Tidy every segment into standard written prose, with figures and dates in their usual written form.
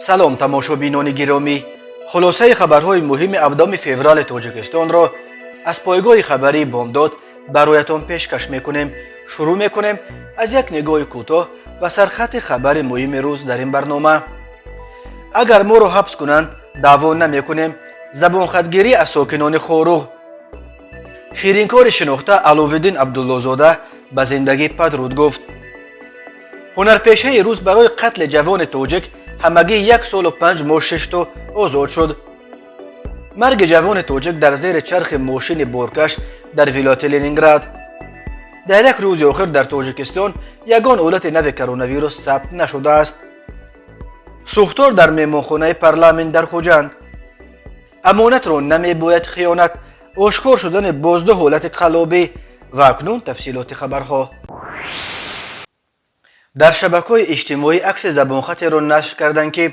салом тамошобинони гиромӣ, хулосаи хабарҳои муҳими 7 феврали тоҷикистонро аз пойгоҳи хабарии бомдод бароятон пешкаш мекунем. шурӯъ мекунем аз як нигоҳи кӯтоҳ ба сархати хабари муҳими рӯз дар ин барнома. агар моро ҳабс кунанд, даъво намекунем. забонхатгирӣ аз сокинони хоруғ. ширинкори шинохта Аловиддин Абдуллозода ба зиндагӣ падруд гуфт. ҳунарпешаи рӯз барои қатли ҷавони тоҷик ҳамагӣ 1 солу 5 моҳ шишто озод шуд. марги ҷавони тоҷик дар зери чархи мошини боркаш дар вилояти Ленинград. дар як рӯзи охир дар Тоҷикистон ягон ҳолати нави коронавирус сабт нашудааст. сӯхтор дар меҳмонхонаи парламент дар Хуҷанд. амонатро намебояд хиёнат. ошкор шудани бозду ҳолати қаллобӣ. ва акнун тафсилоти хабарҳо. дар шабакаҳои иҷтимоӣ акси забонхатеро нашр карданд ки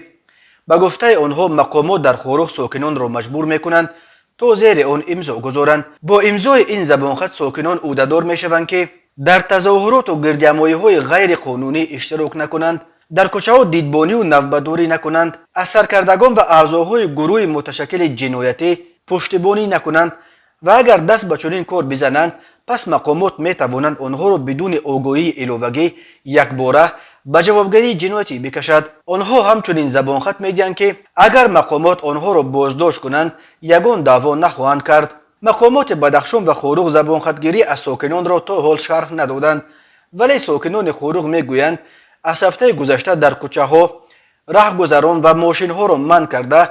ба гуфтаи онҳо мақомот дар хоруғ сокинонро маҷбур мекунанд то зери он имзо гузоранд. бо имзои ин забонхат сокинон ӯҳдадор мешаванд ки дар тазоҳуроту гирдиамоиҳои ғайриқонунӣ иштирок накунанд, дар кӯчаҳо дидбонию навбадорӣ накунанд, аз саркардагон ва аъзоҳои гурӯҳи муташаккили ҷиноятӣ пуштибонӣ накунанд ва агар даст ба чунин кор бизананд, пас мақомот метавонанд онҳоро бидуни огоҳии иловагӣ якбора ба ҷавобгарии ҷиноятӣ бикашад. онҳо ҳамчунин забонхат медиҳанд ки агар мақомот онҳоро боздошт кунанд, ягон даъво нахоҳанд кард. мақомоти Бадахшон ва Хоруғ забонхатгирӣ аз сокинонро то ҳол шарҳ надоданд, вале сокинони Хоруғ мегӯянд аз ҳафтаи гузашта дар кӯчаҳо раҳгузарон ва мошинҳоро манъ карда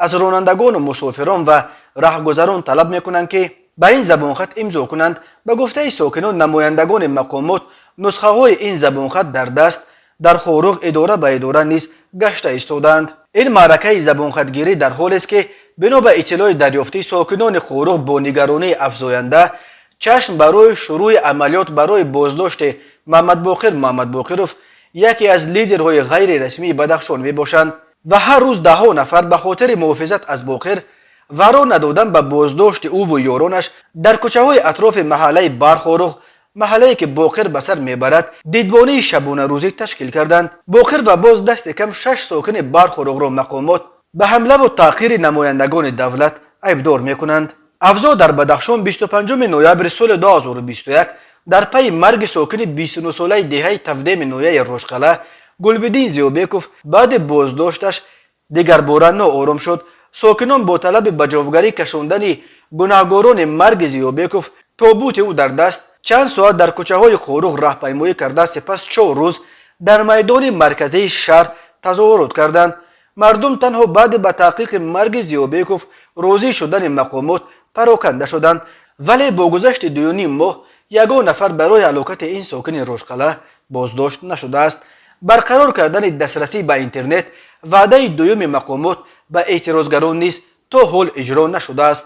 аз ронандагону мусофирон ва раҳгузарон талаб мекунанд ки ба ин забонхат имзо кунанд. ба гуфтаи сокинон, намояндагони мақомот нусхаҳои ин забонхат дар даст дар Хоруғ идора ба идора низ гашта истоданд. ин маъракаи забонхатгирӣ дар ҳолест ки бино ба иттилои дарёфтӣ сокинони Хоруғ бо нигаронии афзоянда чашм барои шурӯъи амалиёт барои боздошти Маҳмадбоқир Маҳмадбоқиров, яке аз лидерҳои ғайрирасмии Бадахшон мебошанд ва ҳар рӯз даҳҳо нафар ба хотири муҳофизат аз Боқир ва роҳ надодан ба боздошти ӯву ёронаш дар кӯчаҳои атрофи маҳаллаи Бархоруғ, маҳаллае ки Боқир ба сар мебарад, дидбонии шабонарӯзӣ ташкил карданд. Боқир ва боз дасти кам 6 сокини Бархоруғро мақомот ба ҳамлаву таъхири намояндагони давлат айбдор мекунанд. авзо дар Бадахшон 25 ноябри соли 2021 дар пайи марги сокини 29-солаи деҳаи Тавдеми ноҳияи Рӯшқалъа Гулбиддин Зиёбеков баъди боздошташ дигарбора ноором шуд. сокинон бо талаби ба ҷавобгарӣ кашондани гунаҳгорони марги Зиёбеков тобути ӯ дар даст чанд соат дар кӯчаҳои Хоруғ раҳпаймоӣ карда, сипас 4 рӯз дар майдони марказии шаҳр тазоҳурот карданд. мардум танҳо баъди ба таҳқиқи марги Зиёбеков розӣ шудани мақомот пароканда шуданд, вале бо гузашти 2.5 моҳ ягон нафар барои ҳалокати ин сокини Рӯшқалъа боздошт нашудааст. барқарор кардани дастрасӣ ба интернет ваъдаи дуюми мақомот ба эътирозгарон низ то ҳол иҷро нашудааст.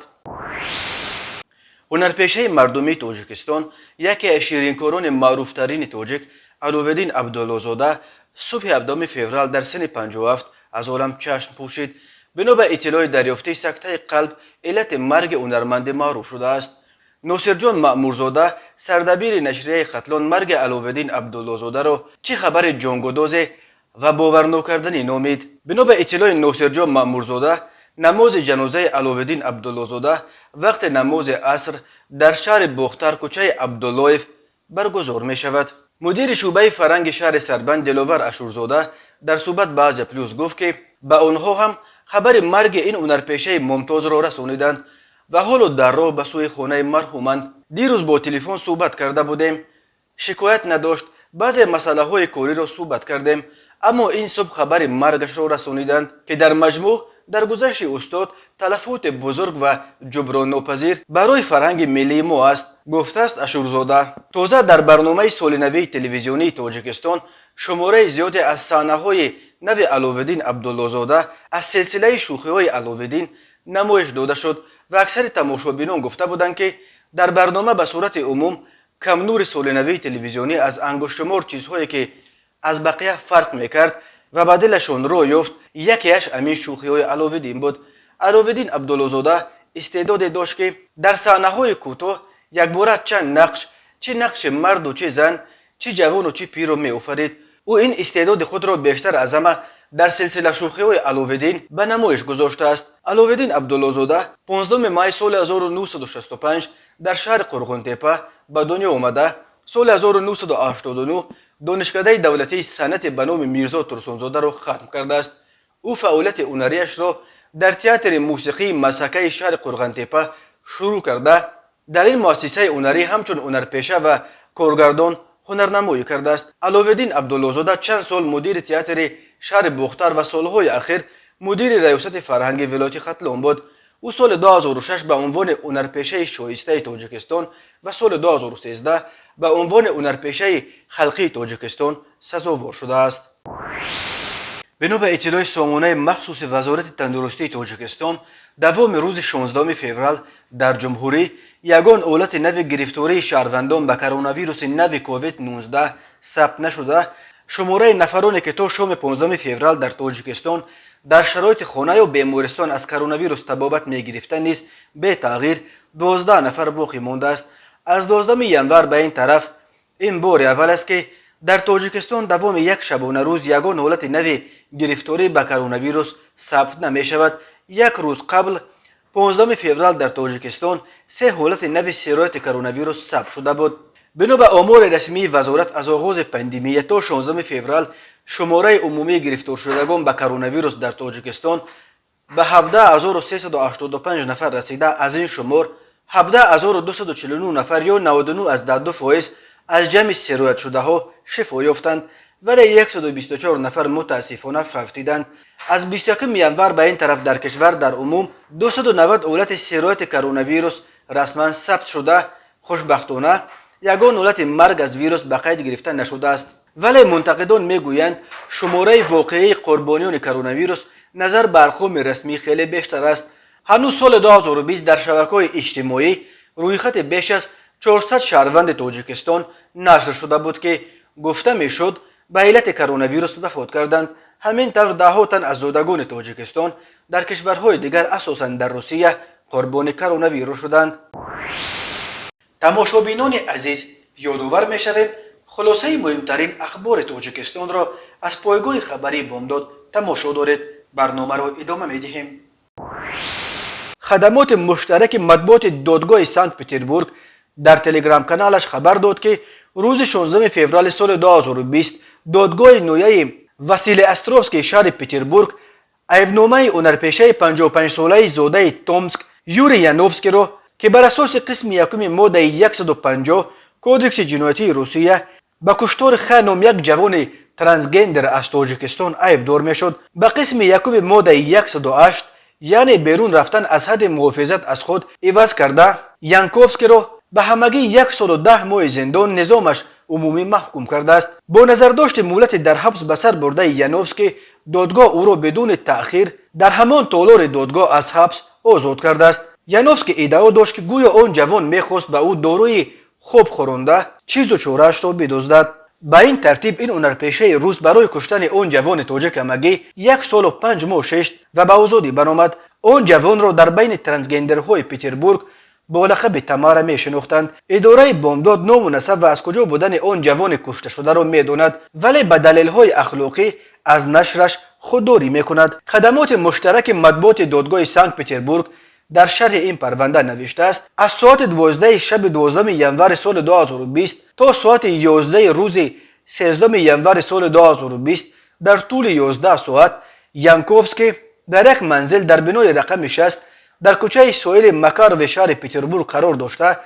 ҳунарпешаи мардумии Тоҷикистон, яке аз ширинкорони маъруфтарини тоҷик, Аловиддин Абдуллозода субҳи 7 феврал дар синни 57 аз олам чашм пӯшид. бино ба иттилои дарёфтӣ, сактаи қалб иллати марги ҳунармандӣ маъруф шудааст. носирҷон Маъмурзода, сардабири нашрияи Хатлон, марги Аловиддин Абдуллозодаро чӣ хабари ҷонгудозе ва боварнокарданӣ номид. бино ба иттилои Носирҷон Маъмурзода, намози ҷанозаи Аловиддин Абдуллозода вақти намози аср дар шаҳри Бохтар, кӯчаи Абдуллоев баргузор мешавад. мудири шӯъбаи фаранги шаҳри Сарбанд Диловар Ашурзода дар суҳбат ба Азия Плюс гуфт ки ба онҳо ҳам хабари марги ин ҳунарпешаи мумтозро расониданд ва ҳоло дар роҳ ба сӯи хонаи марҳуманд. дирӯз бо телефон суҳбат карда будем. шикоят надошт. баъзе масъалаҳои кориро суҳбат кардем, аммо ин субҳ хабари маргашро расониданд ки дар маҷмӯъ дар гузашти устод талафоти бузург ва ҷуброннопазир барои фарҳанги миллии мо аст, гуфтааст Ашурзода. тоза дар барномаи солинавии телевизионии Тоҷикистон шумораи зиёде аз саҳнаҳои нави Аловиддин Абдуллозода аз силсилаи шӯхиҳои Аловиддин намоиш дода шуд ва аксари тамошобинон гуфта буданд ки дар барнома ба сурати умум камнури солинавии телевизионӣ аз ангуштумор чизҳое ки аз бақия фарқ мекард ва ба дилашон роҳ ёфт, якеаш амин шӯхиҳои Аловиддин буд. Аловиддин Абдуллозода истеъдоде дошт ки дар саҳнаҳои кӯтоҳ якбора чанд нақш, чӣ нақши марду чӣ зан, чӣ ҷавону чӣ пирро меофарид. ӯ ин истеъдоди худро бештар аз ҳама در سلسله شوخی‌های علاوالدین به نمایش گذاشته است. علاوالدین عبدالله‌زاده 15 مای سال 1965 در شهر قرغن‌تپه به دنیا آمده. سال 1989 دانشکده دولتی صنعت به نام میرزا ترسونزاده را ختم کرده است. او فعالیت هنری‌اش را در تئاتر موسیقی مسکه شهر قرغن‌تپه شروع کرده. در این مؤسسه هنری همچون هنرپیشه و کارگردان هنرنمایی کرده است. علاوالدین عبدالله‌زاده چند سال مدیر تئاتر شهر بختر و سالهای اخیر مدیر ریاست فرهنگ ولایت ختلان بود. او سال 2006 به عنوان هنرپیشه شایسته تاجیکستان و سال 2013 به عنوان هنرپیشه خلقی تاجیکستان سزاوار شده است. بنا به اطلاع سامانه مخصوص وزارت تندرستی تاجیکستان، دوام روز 16 فوریه در جمهوری یگان حالت نو گرفتاری شهروندان به کرونا ویروس نو کووید 19 ثبت نشده. شماره نفرانی که تا شام 15 فوریه در تاجیکستان در شرایط خانه و بیمارستان از کرونا ویروس تبابت می گرفتند نیز به تغییر 12 نفر باقی مانده است. از 12 ژانویه به این طرف این بار اول است که در تاجیکستان دوام یک شبانه روز یگان حالت نو گرفتاری به کرونا ویروس ثبت نمی شود. یک روز قبل 15 فوریه در تاجیکستان 3 حالت نو سرایت کرونا ویروس ثبت شده بود. بنا به آمار رسمی وزارت از آغاز پاندمی تا 16 فوریه شماره عمومی گرفتار شدگان به کرونا ویروس در تاجیکستان به 17385 نفر رسیده. از این شمار 17249 نفر یا 99.2% از جمع سرایت شده ها شفا یافتند، ولی 124 نفر متاسفانه فوتیدند. از 21 ژانویه به این طرف در کشور در عموم 290 حالت سرایت کرونا ویروس رسما ثبت شده. خوشبختانه یگان حالت مرگ از ویروس به قید گرفته نشده است، ولی منتقدان میگویند شماره واقعی قربانیان کرونا ویروس نظر بر ارقام رسمی خیلی بیشتر است. هنوز سال 2020 در شبکه‌های اجتماعی رویخط بیش از 400 شهروند تاجیکستان نشر شده بود که گفته میشد به علت کرونا ویروس وفات کردند. همینطور ده‌ها تن از زادگان تاجیکستان در کشورهای دیگر اساساً در روسیه قربانی کرونا ویروس شدند. تماشابینان عزیز، یادآور می‌شویم خلاصه مهمترین اخبار تاجیکستان را از پایگاه خبری بامداد تماشا دارید. برنامه را ادامه می‌دهیم. خدمات مشترک مطبوعات دادگاه سنت پترزبورگ در تلگرام کانالش خبر داد که روز 16 فوریه سال 2020 دادگاه نویه واسیلی استروفسکی شهر پترزبورگ عیبنامه هنرپیشه 55 ساله زاده تومسک یوری یانوفسکی را که بر اساس قسم یکم ماده 150 کودکس جنایتی روسیه به کشتار خانم یک جوان ترانسگندر از تاجیکستان عیبدار میشد، به قسم یکم ماده 108 یعنی بیرون رفتن از حد محافظت از خود عوض کرده یانکوفسکی را به همگی 1 سال و 10 ماه زندان نظامش عمومی محکوم کرده است. با نظرداشت مهلت در حبس به سر برده یانوفسکی، دادگاه او را بدون تأخیر در همان تالار دادگاه از حبس آزاد کرده است. یانوفسکی ادعا داشت که گویا آن جوان میخواست به او داروی خوب خورانده چیز و چاره‌اش را بدزدد. به این ترتیب این هنرپیشه روس برای کشتن آن جوان تاجیک همگی 1 سال و 5 ماه شست و به آزادی برآمد. آن جوان را در بین ترانسگندرهای پترزبورگ با لقب تمارا می شناختند. اداره بامداد نام و نسب و از کجا بودن آن جوان کشته شده را می داند، ولی به دلایل اخلاقی از نشرش خودداری می کند. خدمات مشترک مطبوعات دادگاه سنت پترزبورگ در شرح این پرونده نوشته است از ساعت 12 شب 12 ژانویه سال 2020 تا ساعت 11 روز 13 ژانویه سال 2020 در طول 11 ساعت یانکوفسکی در یک منزل در بنای رقم 60 در کوچه سوئیل مکارو شهر پترزبورگ قرار داشته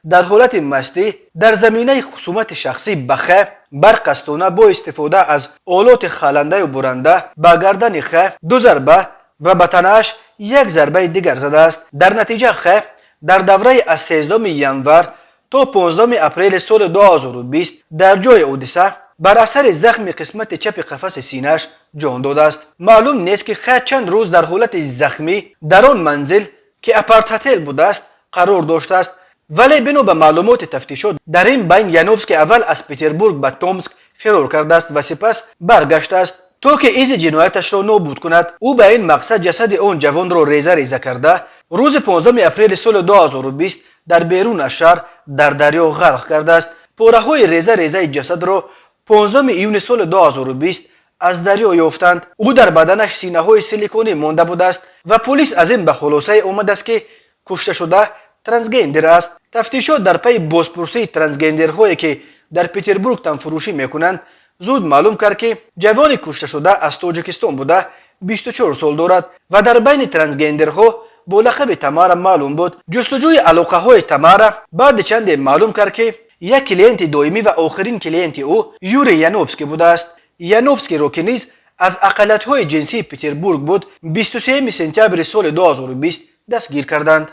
در حالت مستی در زمینه خصومت شخصی بخه برقصدانه با استفاده از آلات خلنده و برنده به گردن خه 2 ضربه و به تنش 1 ضربه دیگر زده است. در نتیجه خه در دوره از 13 ژانویه تا 15 اپریل سال 2020 در جای حادثه بر اثر زخم قسمت چپ قفس سینه‌اش جان داده است. معلوم نیست که خه چند روز در حالت زخمی در آن منزل که اپارت هتل بوده است قرار داشته است، ولی بنا به معلومات تفتیشات در این بین یانوفسکی اول از پترزبورگ به تومسک فرار کرده است و سپس برگشته است تا که ایز جنایتش را نابود کند. او به این مقصد جسد آن جوان را ریزه کرده روز 15 اپریل سال 2020 در بیرون از شهر در دریا غرق کرده است. پاره‌های ریزه جسد را 15 ایون سال 2020 از دریا یافتند. او در بدنش سینه‌های سیلیکونی مانده بوده است و پلیس از این به خلاصه آمده است که کشته شده ترانسگندر است. تفتیشات در پی بازپرسی ترانسگندرهایی که در پتربورگ تنفروشی میکنند زود معلوم کرد که جوان کشته شده از تاجیکستان بوده، 24 سال دارد و در بین ترانسگندرها با لقب تمارا معلوم بود. جستجوی علاقه های تمارا بعد چند معلوم کرد که یک کلینت دائمی و آخرین کلینت او یوری یانوفسکی بوده است. یانوفسکی را که نیز از اقلیت های جنسی پتربورگ بود 23 سپتامبر سال 2020 دستگیر کردند.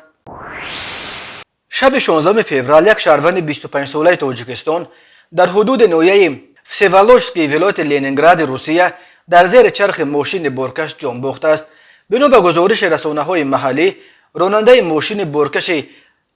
شب 16 فوریه یک شهروند 25 ساله تاجیکستان در حدود ناحیه всеволожسکی ولایت لنینگراد روسیه در زیر چرخ ماشین بارکش جان باخته است. بنا به گزارش رسانه‌های محلی، راننده ماشین بارکش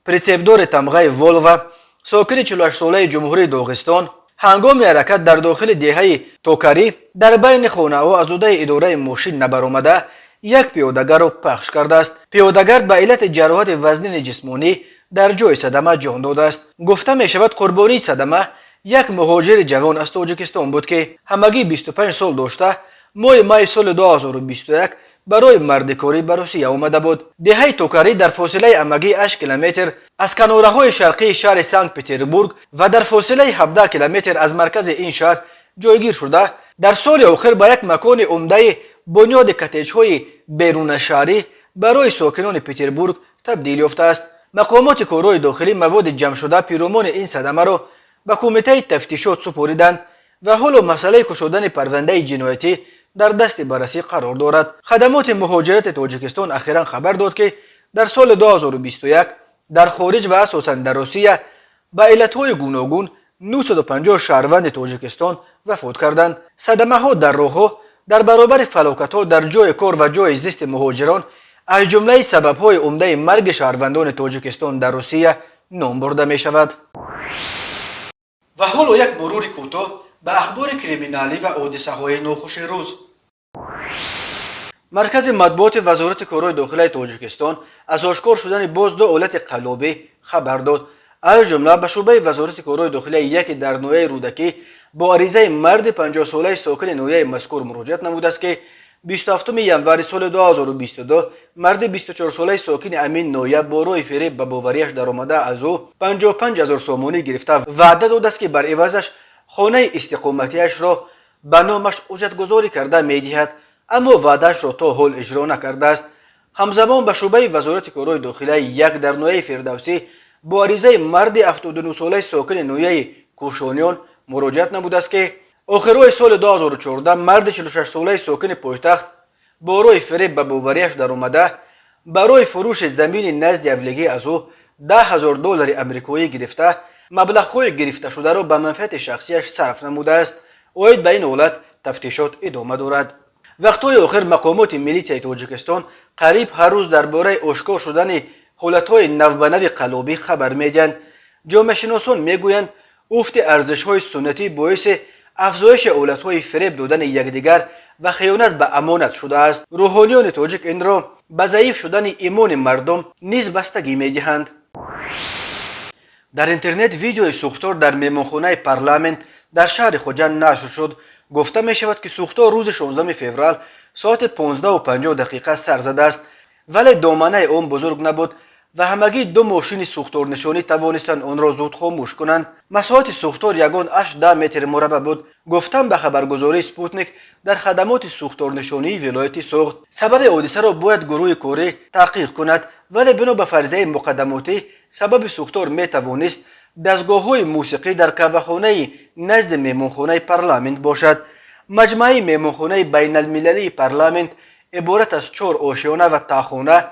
پرچپدار تمغه والو ساکن 48 ساله جمهوری داغستان هنگام حرکت در داخل دهه توکاری در بین خانه‌ها از عهده اداره ماشین نبرآمده یک پیاده‌گر را پخش کرده است. پیاده‌گر به علت جراحت وزنین جسمانی در جای صدمه جان داده است. گفته می شود قربانی صدمه یک مهاجر جوان از تاجیکستان بود که همگی 25 سال داشته ماه می سال 2021 برای مردکاری به روسیه آمده بود. دهه توکاری در فاصله همگی 8 کیلومتر از کناره‌های شرقی شهر سنت پتربورگ و در فاصله 17 کیلومتر از مرکز این شهر جایگیر شده در سال آخر به یک مکان عمده بنیاد کاتج‌های بیرون شهری برای ساکنان پتربورگ تبدیل یافته است. مقامات کارهای داخلی مواد جمع شده پیرامون این صدمه را به کمیته تفتیشات سپردند و حالا مسئله گشودن پرونده جنایتی در دست بررسی قرار دارد. خدمات مهاجرت تاجیکستان اخیراً خبر داد که در سال 2021 در خارج و اساساً در روسیه به علتهای گوناگون 950 شهروند تاجیکستان وفات کردند. صدمه ها در راهها در برابر فلاکت ها در جای کار و جای زیست مهاجران از جمله سبب های عمده مرگ شهروندان تاجیکستان در روسیه نام برده می شود. و حالا یک مرور کوتاه به اخبار کریمینالی و حادثه های ناخوش روز. مرکز مطبوعات وزارت کارهای داخلی تاجیکستان از آشکار شدن باز دو حالت قلابی خبر داد. از جمله به شعبه وزارت کارهای داخلی یکی در ناحیه رودکی با عریضه مرد 50 ساله ساکن ناحیه مذکور مراجعت نموده است که 27 ژانویه سال 2022 مرد 24 ساله ساکن امین ناحیه با روی فریب به باوریش درآمده از او 55,000 سومانی گرفته وعده داده است که بر عوضش خانه استقامتیش را به نامش اجرتگذاری کرده می‌دهد، اما وعده‌اش را تا حال اجرا نکرده است. همزمان به شعبه وزارت کارهای داخلی یک در ناحیه فردوسی با عریضه مرد 79 ساله ساکن ناحیه کوشانیان مراجعت نموده است که آخرای سال 2014 مرد 46 ساله ساکن پایتخت با روی فریب به باوریش در آمده برای فروش زمین نزد افلیگی از او $10,000 امریکایی گرفته مبلغ‌های گرفته شده را به منفعت شخصیش صرف نموده است. اوید به این حالت تفتیشات ادامه دارد. وقتهای آخر مقامات میلیشیای تاجیکستان قریب هر روز درباره آشکار شدن حالت‌های نو به نو قلابی خبر میدهند. جامعه شناسان میگویند افت ارزش‌های سنتی باعث افزایش حالت‌های فریب دادن یکدیگر و خیانت به امانت شده است. روحانیان تاجیک این را به ضعیف شدن ایمان مردم نیز بستگی می‌دهند. در اینترنت ویدیوی سوختار در مهمانخانه پارلمانت در شهر خوجند نشر شد. گفته می شود که سوختار روز 16 فوریه ساعت 15:50 سر زده است، ولی دامنه آن بزرگ نبود و همگی دو ماشین سوختار نشانی توانستند آن را زود خاموش کنند. مساحت سوختار یگان 8 متر مربع بود. گفتم به خبرگزاری سپوتنیک در خدمات سوختار نشانی ولایتی سوخت. سبب حادثه را باید گروه کاری تحقیق کند، ولی بنا به فرضیه مقدماتی سبب سوختار می توانست دستگاه‌های موسیقی در کاوه‌خانه نزد مهمانخانه پارلمانت باشد. مجمع مهمانخانه بین المللی پارلمانت عبارت از 4 آشیانه و تاخانه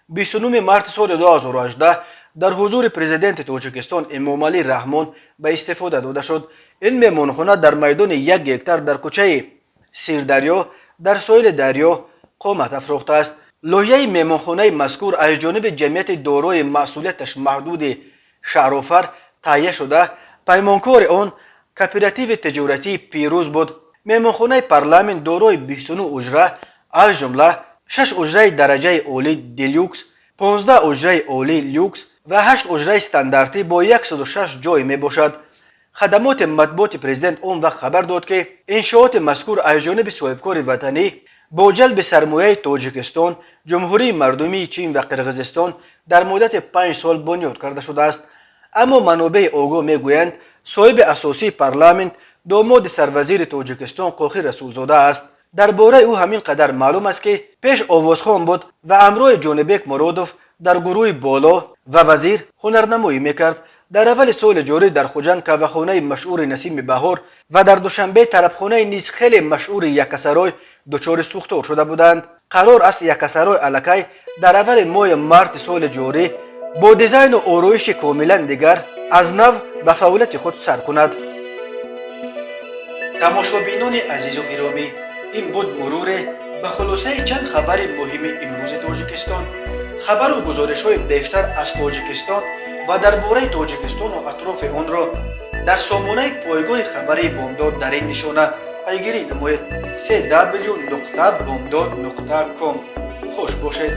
29 مارس سال 2018 در حضور پرزیدنت تاجیکستان امامعلی رحمان به استفاده داده شد. این مهمانخانه در میدان 1 هکتار در کوچه سیردریا در ساحل دریا قامت افروخته است. لایحه مهمانخانه مذکور از جانب جمعیت دارای مسئولیتش محدود شهرآفر تهیه شده. پیمانکار آن کوپراتیو تجارتی پیروز بود. مهمانخانه پارلمانت دارای 29 حجره از جمله 6 حجره درجه عالی دیلوکس، 15 حجره عالی لوکس و 8 حجره استانداردی با 106 جای می باشد. خدمات مطبوعات پرزیدنت اون وقت خبر داد که انشاءات مذکور از جانب صاحبکار وطنی با جلب سرمایه تاجیکستان، جمهوری مردمی چین و قرقیزستان در مدت 5 سال بنیاد کرده شده است. اما منابع آگاه میگویند صاحب اساسی پارلمان داماد سروزیر تاجیکستان قوخی رسولزاده است. درباره او همین قدر معلوم است که پیش آوازخوان بود و امروی جانبک مرادوف در گروه بالا و وزیر هنرنمایی میکرد. در اول سال جاری در خوجند کاوهخانه مشهور نسیم بهار و در دوشنبه طربخانه نیز خیلی مشهور یکسرای دچار سوختار شده بودند. قرار است یکسرای الکی در اول ماه مارت سال جاری با دیزاین و آرایش کاملا دیگر از نو به فعالیت خود سر کند. تماشابینان عزیز و گرامی، این بود مرور به خلاصه چند خبر مهم امروز تاجیکستان. خبر و گزارش های بیشتر از تاجیکستان و درباره تاجیکستان و اطراف آن را در سامانه پایگاه خبری بامداد در این نشانه پیگیری نمایید: www.bomdad.com. خوش باشید.